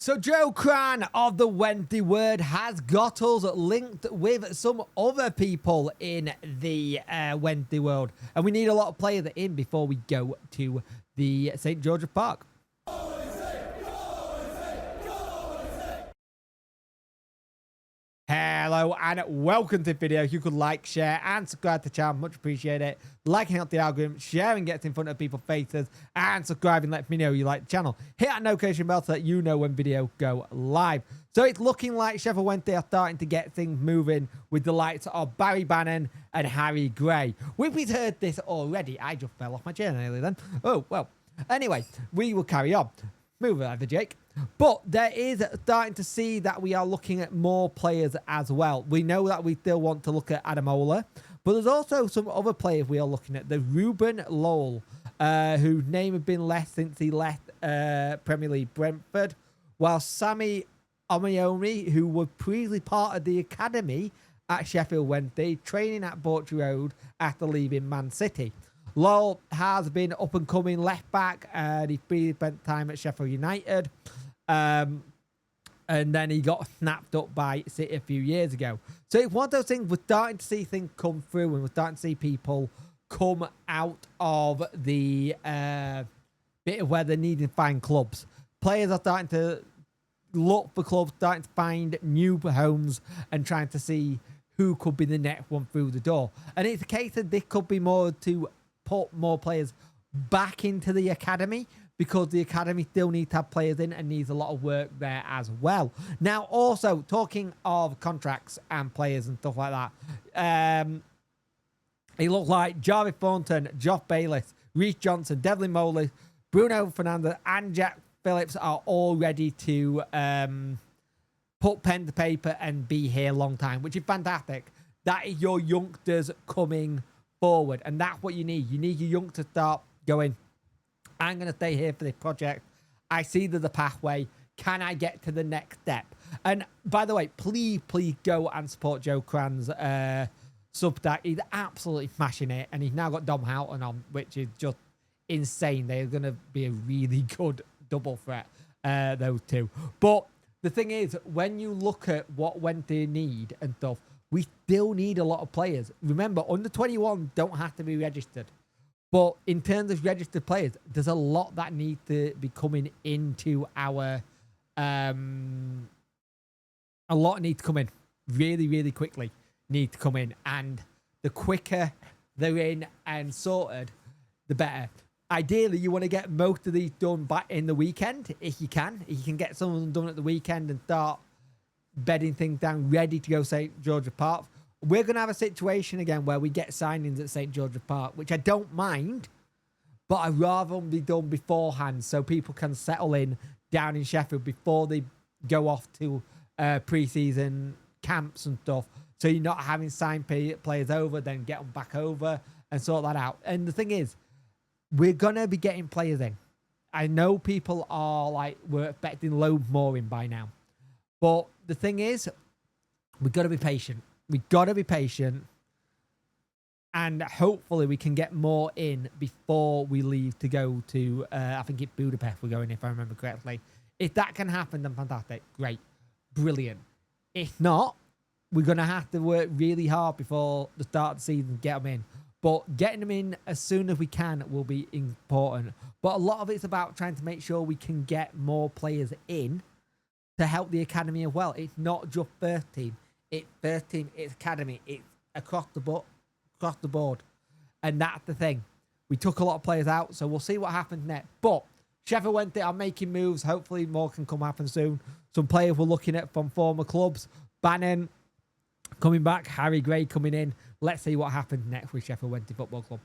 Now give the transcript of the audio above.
So Joe Crann of the Wednesday Word has got us linked with some other people in the Wednesday world. And we need a lot of players in before we go to the St. George's Park. Hello and welcome to the video. If you could like, share and subscribe to the channel, much appreciate it. Liking helps the algorithm, sharing gets in front of people's faces, and subscribing lets me know you like the channel. Hit that notification bell so that you know when videos go live. So it's looking like Sheffield Wednesday are starting to get things moving with the likes of Barry Bannan and Harry Gray. We've heard this already. I just fell off my chair nearly then. Oh, well. Anyway, we will carry on. Move over, Jake. But there is starting to see that we are looking at more players as well. We know that we still want to look at Adamola, but there's also some other players we are looking at. The Ruben Lowell, whose name had been left since he left Premier League Brentford, while Sammy Omiyomi, who was previously part of the academy at Sheffield Wednesday, training at Borch Road after leaving Man City. Lowell has been up-and-coming left-back, and he previously spent time at Sheffield United. And then he got snapped up by City a few years ago. So it's one of those things, we're starting to see things come through, and we're starting to see people come out of the bit of where they're needing to find clubs. Players are starting to look for clubs, starting to find new homes, and trying to see who could be the next one through the door. And it's a case that this could be more to put more players back into the academy, because the academy still needs to have players in and needs a lot of work there as well. Now, also, talking of contracts and players and stuff like that, it looked like Jarvis Thornton, Josh Bayliss, Reece Johnson, Devlin Moley, Bruno Fernandes and Jack Phillips are all ready to put pen to paper and be here a long time, which is fantastic. That is your youngsters coming forward, and that's what you need. You need your youngsters to start going, I'm going to stay here for this project. I see there's a pathway. Can I get to the next step? And by the way, please go and support Joe Cranns' Substack. He's absolutely smashing it, and he's now got Dom Houghton on, which is just insane. They're going to be a really good double threat, those two. But the thing is, when you look at what Wednesday need and stuff, we still need a lot of players. Remember, under 21 don't have to be registered. But in terms of registered players, there's a lot that need to be coming into our... a lot need to come in really, really quickly. Need to come in. And the quicker they're in and sorted, the better. Ideally, you want to get most of these done back in the weekend, if you can. If you can get some of them done at the weekend and start bedding things down, ready to go St. George's Park. We're going to have a situation again where we get signings at St. George's Park, which I don't mind, but I'd rather them be done beforehand so people can settle in down in Sheffield before they go off to pre-season camps and stuff. So you're not having signed players over, then get them back over and sort that out. And the thing is, we're going to be getting players in. I know people are like, we're expecting loads more in by now. But the thing is, we've got to be patient. We've got to be patient. And hopefully we can get more in before we leave to go to, I think it's Budapest we're going, if I remember correctly. If that can happen, then fantastic. Great. Brilliant. If not, we're going to have to work really hard before the start of the season to get them in. But getting them in as soon as we can will be important. But a lot of it's about trying to make sure we can get more players in to help the academy as well. It's not just first team. It's first team, it's academy, it's across the board. And that's the thing. We took a lot of players out, so we'll see what happens next. But Sheffield Wednesday are making moves. Hopefully more can come happen soon. Some players we're looking at from former clubs. Bannan coming back, Harry Gray coming in. Let's see what happens next with Sheffield Wednesday Football Club.